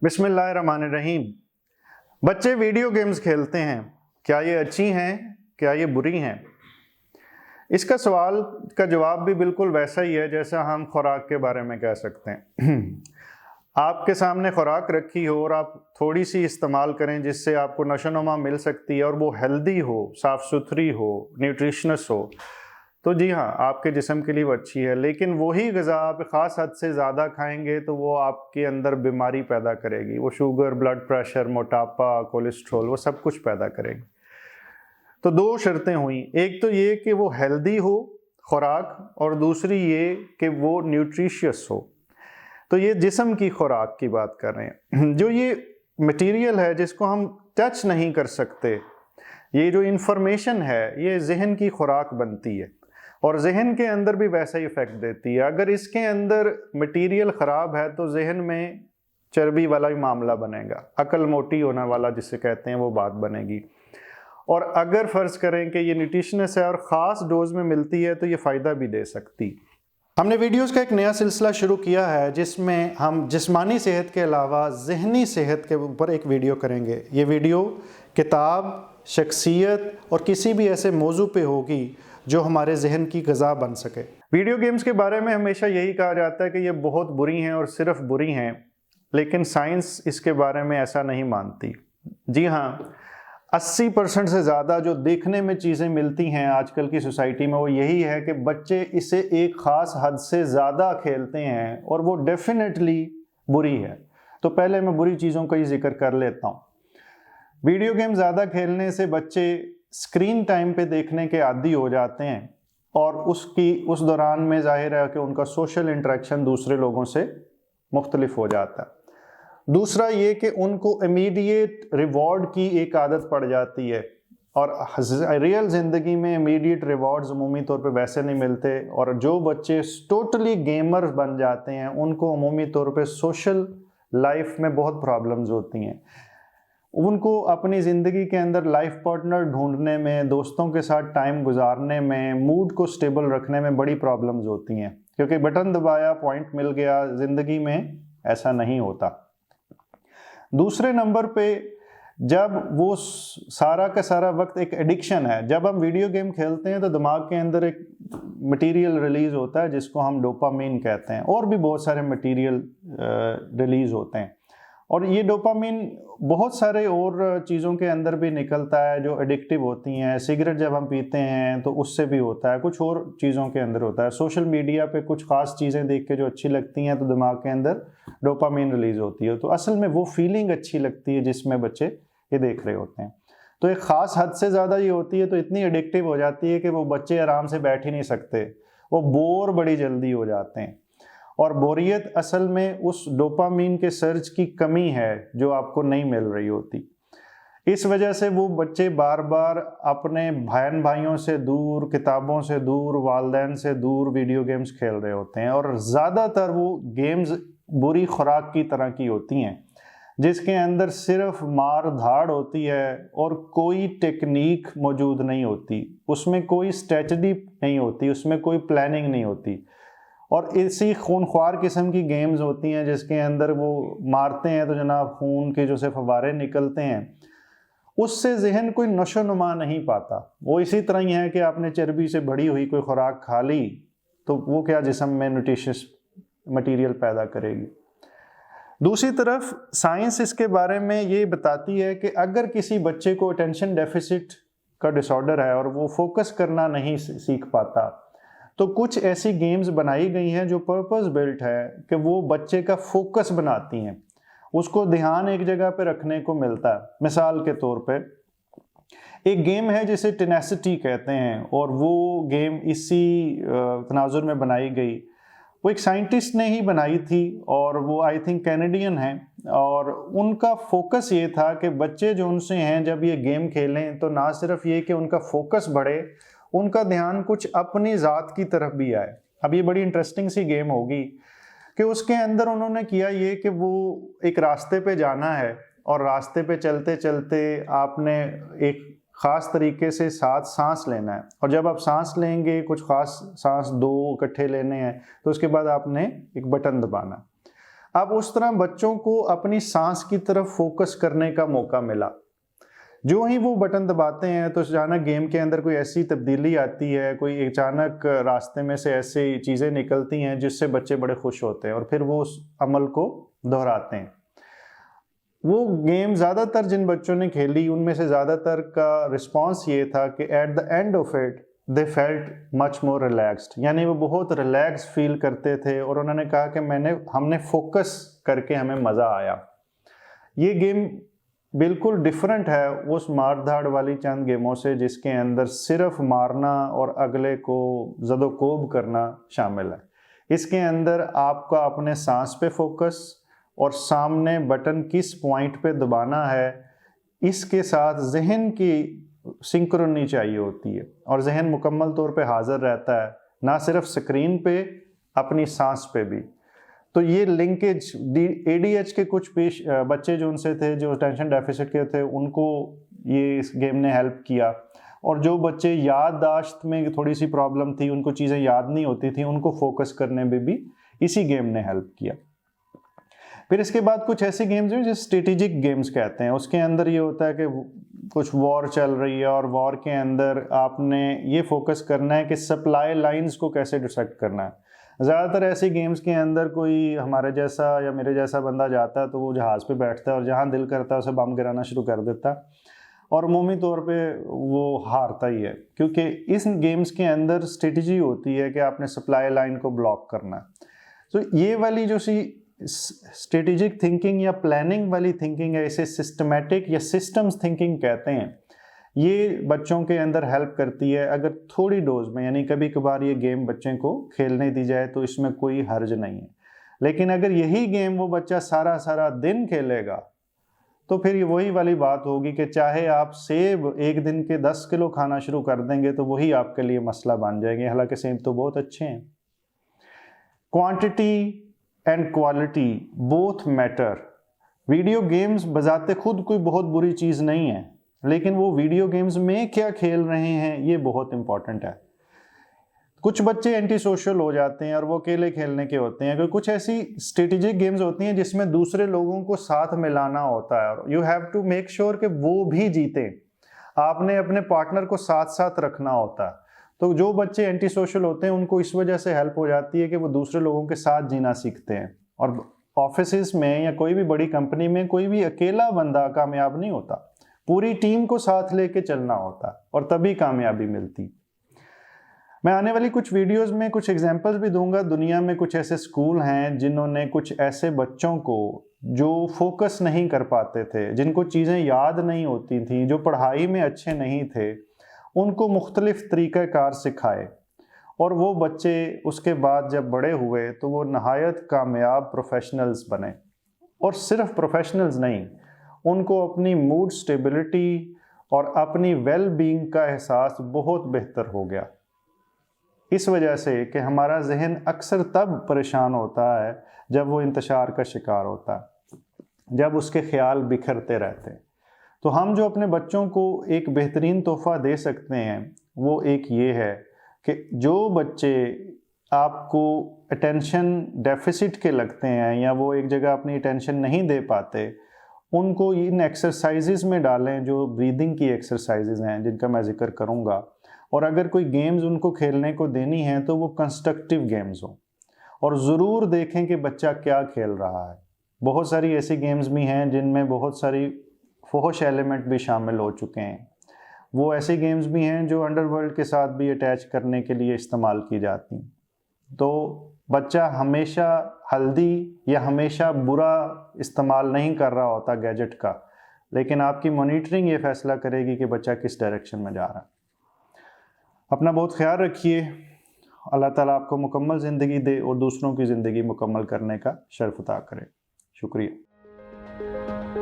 बिस्मिल्लाहिर्रहमानिर्रहीम। बच्चे video games खेलते हैं, क्या ये अच्छी हैं, क्या ये बुरी हैं? इसका सवाल का जवाब भी बिल्कुल वैसा ही है जैसा हम खुराक के बारे में कह सकते हैं। आपके सामने खुराक रखी हो और आप थोड़ी सी इस्तेमाल करें जिससे आपको नशोनुमा मिल सकती है और वो हेल्दी हो, साफ़ सुथरी हो, न्यूट्रिशनस हो, तो जी हाँ, आपके जिस्म के लिए वो अच्छी है। लेकिन वही ग़िज़ा आप ख़ास हद से ज़्यादा खाएंगे तो वो आपके अंदर बीमारी पैदा करेगी। वो शुगर, ब्लड प्रेशर, मोटापा, कोलेस्ट्रॉल, वो सब कुछ पैदा करेगी। तो दो शर्तें हुई, एक तो ये कि वो हेल्दी हो खुराक, और दूसरी ये कि वो न्यूट्रिशियस हो। तो ये जिस्म की खुराक की बात कर रहे हैं। जो ये मटीरियल है जिसको हम टच नहीं कर सकते, ये जो इंफॉर्मेशन है, ये जहन की खुराक बनती है और जहन के अंदर भी वैसा ही इफेक्ट देती है। अगर इसके अंदर मटेरियल ख़राब है तो जहन में चर्बी वाला ही मामला बनेगा, अकल मोटी होने वाला जिसे कहते हैं वो बात बनेगी। और अगर फ़र्ज़ करें कि ये न्यूट्रिशनस है और ख़ास डोज में मिलती है तो ये फ़ायदा भी दे सकती। हमने वीडियोस का एक नया सिलसिला शुरू किया है जिसमें हम जिस्मानी सेहत के अलावा ज़हनी सेहत के ऊपर एक वीडियो करेंगे। ये वीडियो किताब, शख्सियत और किसी भी ऐसे मौजू पे होगी जो हमारे जहन की ग़िज़ा बन सके। वीडियो गेम्स के बारे में हमेशा यही कहा जाता है कि ये बहुत बुरी हैं और सिर्फ बुरी हैं, लेकिन साइंस इसके बारे में ऐसा नहीं मानती। जी हाँ, 80% से ज़्यादा जो देखने में चीज़ें मिलती हैं आजकल की सोसाइटी में वो यही है कि बच्चे इसे एक ख़ास हद से ज़्यादा खेलते हैं और वो डेफिनेटली बुरी है। तो पहले मैं बुरी चीज़ों का ही जिक्र कर लेता हूँ। वीडियो गेम ज़्यादा खेलने से बच्चे स्क्रीन टाइम पे देखने के आदी हो जाते हैं और उस दौरान में ज़ाहिर है कि उनका सोशल इंटरेक्शन दूसरे लोगों से मुख्तलिफ हो जाता है। दूसरा ये कि उनको इमीडिएट रिवॉर्ड की एक आदत पड़ जाती है और रियल ज़िंदगी में इमीडिएट रिवॉर्ड्स अमूमी तौर पे वैसे नहीं मिलते, और जो बच्चे टोटली गेमर्स बन जाते हैं उनको अमूमी तौर पे सोशल लाइफ में बहुत प्रॉब्लम्स होती हैं। उनको अपनी ज़िंदगी के अंदर लाइफ पार्टनर ढूंढने में, दोस्तों के साथ टाइम गुजारने में, मूड को स्टेबल रखने में बड़ी प्रॉब्लम्स होती हैं, क्योंकि बटन दबाया, पॉइंट मिल गया। ज़िंदगी में ऐसा नहीं होता। दूसरे नंबर पे जब वो सारा का सारा वक्त एक एडिक्शन है। जब हम वीडियो गेम खेलते हैं तो दिमाग के अंदर एक मटेरियल रिलीज़ होता है जिसको हम डोपामीन कहते हैं, और भी बहुत सारे मटेरियल रिलीज़ होते हैं, और ये डोपामीन बहुत सारे और चीज़ों के अंदर भी निकलता है जो एडिक्टिव होती हैं। सिगरेट जब हम पीते हैं तो उससे भी होता है, कुछ और चीज़ों के अंदर होता है। सोशल मीडिया पे कुछ ख़ास चीज़ें देख के जो अच्छी लगती हैं तो दिमाग के अंदर डोपामीन रिलीज़ होती है। तो असल में वो फीलिंग अच्छी लगती है जिसमें बच्चे ये देख रहे होते हैं। तो एक ख़ास हद से ज़्यादा ये होती है तो इतनी एडिक्टिव हो जाती है कि वो बच्चे आराम से बैठ ही नहीं सकते, वो बोर बड़ी जल्दी हो जाते हैं। और बोरियत असल में उस डोपामीन के सर्ज की कमी है जो आपको नहीं मिल रही होती। इस वजह से वो बच्चे बार बार अपने बहन भाइयों से दूर, किताबों से दूर, वालिदैन से दूर वीडियो गेम्स खेल रहे होते हैं, और ज़्यादातर वो गेम्स बुरी खुराक की तरह की होती हैं जिसके अंदर सिर्फ मार धाड़ होती है और कोई टेक्निक मौजूद नहीं होती, उसमें कोई स्ट्रेटजी नहीं होती, उसमें कोई प्लानिंग नहीं होती, और इसी खूनख्वार किस्म की गेम्स होती हैं जिसके अंदर वो मारते हैं तो जनाब खून के जो से फव्वारे निकलते हैं, उससे जहन कोई नशोनुमा नहीं पाता। वो इसी तरह ही है कि आपने चर्बी से बढ़ी हुई कोई खुराक खा ली तो वो क्या जिस्म में न्यूट्रिशियस मटेरियल पैदा करेगी। दूसरी तरफ साइंस इसके बारे में ये बताती है कि अगर किसी बच्चे को अटेंशन डेफिसिट का डिसऑर्डर है और वो फोकस करना नहीं सीख पाता, तो कुछ ऐसी गेम्स बनाई गई हैं जो पर्पस बिल्ट है कि वो बच्चे का फोकस बनाती हैं, उसको ध्यान एक जगह पे रखने को मिलता है। मिसाल के तौर पे एक गेम है जिसे टेनेसिटी कहते हैं, और वो गेम इसी तनाजुर में बनाई गई। वो एक साइंटिस्ट ने ही बनाई थी और वो आई थिंक कैनेडियन हैं, और उनका फोकस ये था कि बच्चे जो उनसे हैं जब ये गेम खेलें तो ना सिर्फ ये कि उनका फोकस बढ़े, उनका ध्यान कुछ अपनी ज़ात की तरफ भी आए। अब ये बड़ी इंटरेस्टिंग सी गेम होगी कि उसके अंदर उन्होंने किया ये कि वो एक रास्ते पे जाना है और रास्ते पे चलते चलते आपने एक ख़ास तरीके से साथ सांस लेना है, और जब आप सांस लेंगे कुछ ख़ास सांस 2 इकट्ठे लेने हैं, तो उसके बाद आपने एक बटन दबाना। अब उस तरह बच्चों को अपनी सांस की तरफ फोकस करने का मौका मिला। जो ही वो बटन दबाते हैं तो अचानक गेम के अंदर कोई ऐसी तब्दीली आती है, कोई अचानक रास्ते में से ऐसी चीज़ें निकलती हैं जिससे बच्चे बड़े खुश होते हैं और फिर वो उस अमल को दोहराते हैं। वो गेम ज़्यादातर जिन बच्चों ने खेली उनमें से ज़्यादातर का रिस्पॉन्स ये था कि at the end of it they felt much more relaxed, यानी वो बहुत रिलैक्स फील करते थे और उन्होंने कहा कि हमने फोकस करके हमें मज़ा आया। ये गेम बिल्कुल डिफरेंट है उस मार धाड़ वाली चंद गेमों से जिसके अंदर सिर्फ मारना और अगले को ज़दोकोब करना शामिल है। इसके अंदर आपका अपने सांस पे फोकस और सामने बटन किस पॉइंट पे दबाना है, इसके साथ जहन की सिंक्रोनी चाहिए होती है और जहन मुकम्मल तौर पे हाजिर रहता है, ना सिर्फ स्क्रीन पे, अपनी सांस पे भी। तो ये लिंकेज ADH के कुछ बच्चे जो उनसे थे, जो अटेंशन डेफिसिट के थे, उनको ये इस गेम ने हेल्प किया। और जो बच्चे याददाश्त में थोड़ी सी प्रॉब्लम थी, उनको चीज़ें याद नहीं होती थी, उनको फोकस करने में भी इसी गेम ने हेल्प किया। फिर इसके बाद कुछ ऐसे गेम्स हैं जो स्ट्रेटेजिक गेम्स कहते हैं। उसके अंदर ये होता है कि कुछ वॉर चल रही है और वॉर के अंदर आपने ये फोकस करना है कि सप्लाई लाइंस को कैसे डिस्ट्रक्ट करना है। ज़्यादातर ऐसे गेम्स के अंदर कोई हमारे जैसा या मेरे जैसा बंदा जाता है तो वो जहाज़ पे बैठता है और जहाँ दिल करता है उसे बम गिराना शुरू कर देता है और अमूमी तौर पे वो हारता ही है, क्योंकि इस गेम्स के अंदर स्ट्रेटजी होती है कि आपने सप्लाई लाइन को ब्लॉक करना है। तो ये वाली जो सी स्ट्रेटेजिक थिंकिंग या प्लानिंग वाली थिंकिंग है, इसे सिस्टमेटिक या सिस्टम्स थिंकिंग कहते हैं। ये बच्चों के अंदर हेल्प करती है अगर थोड़ी डोज में, यानी कभी कभार ये गेम बच्चे को खेलने दी जाए तो इसमें कोई हर्ज नहीं है। लेकिन अगर यही गेम वो बच्चा सारा सारा दिन खेलेगा तो फिर ये वही वाली बात होगी कि चाहे आप सेब एक दिन के 10 किलो खाना शुरू कर देंगे तो वही आपके लिए मसला बन जाएंगे, हालांकि सेब तो बहुत अच्छे हैं। Quantity and quality both matter. Video games बजाते खुद कोई बहुत बुरी चीज़ नहीं है, लेकिन वो वीडियो गेम्स में क्या खेल रहे हैं ये बहुत इंपॉर्टेंट है। कुछ बच्चे एंटी सोशल हो जाते हैं और वो अकेले खेलने के होते हैं, कुछ ऐसी स्ट्रेटेजिक गेम्स होती हैं जिसमें दूसरे लोगों को साथ मिलाना होता है। You have to make sure कि वो भी जीते, आपने अपने पार्टनर को साथ साथ रखना होता है। तो जो बच्चे एंटी सोशल होते हैं उनको इस वजह से हेल्प हो जाती है कि वो दूसरे लोगों के साथ जीना सीखते हैं। और ऑफिस में या कोई भी बड़ी कंपनी में कोई भी अकेला बंदा कामयाब नहीं होता, पूरी टीम को साथ लेके चलना होता और तभी कामयाबी मिलती। मैं आने वाली कुछ वीडियोस में कुछ एग्जांपल्स भी दूंगा। दुनिया में कुछ ऐसे स्कूल हैं जिन्होंने कुछ ऐसे बच्चों को जो फोकस नहीं कर पाते थे, जिनको चीज़ें याद नहीं होती थी, जो पढ़ाई में अच्छे नहीं थे, उनको मुख्तलिफ तरीक़ाकार सिखाए और वो बच्चे उसके बाद जब बड़े हुए तो वो नहायत कामयाब प्रोफेशनल्स बने। और सिर्फ प्रोफेशनल्स नहीं, उनको अपनी मूड स्टेबिलिटी और अपनी वेल बीइंग का एहसास बहुत बेहतर हो गया। इस वजह से कि हमारा जहन अक्सर तब परेशान होता है जब वो इंतशार का शिकार होता है, जब उसके ख्याल बिखरते रहते हैं। तो हम जो अपने बच्चों को एक बेहतरीन तोहफ़ा दे सकते हैं वो एक ये है कि जो बच्चे आपको अटेंशन डेफिसिट के लगते हैं या वो एक जगह अपनी अटेंशन नहीं दे पाते, उनको इन एक्सरसाइजेज में डालें जो ब्रीदिंग की एक्सरसाइजेज हैं जिनका मैं जिक्र करूँगा। और अगर कोई गेम्स उनको खेलने को देनी है तो वो कंस्ट्रक्टिव गेम्स हो और ज़रूर देखें कि बच्चा क्या खेल रहा है। बहुत सारी ऐसी गेम्स भी हैं जिनमें बहुत सारी फहश एलिमेंट भी शामिल हो चुके हैं। वो ऐसी गेम्स भी हैं जो अंडरवर्ल्ड के साथ भी अटैच करने के लिए इस्तेमाल की जाती हैं। तो बच्चा हमेशा हल्दी या हमेशा बुरा इस्तेमाल नहीं कर रहा होता गैजेट का, लेकिन आपकी मॉनिटरिंग ये फैसला करेगी कि बच्चा किस डायरेक्शन में जा रहा है। अपना बहुत ख्याल रखिए। अल्लाह ताला आपको मुकम्मल ज़िंदगी दे और दूसरों की ज़िंदगी मुकम्मल करने का शर्फ अता करे। शुक्रिया।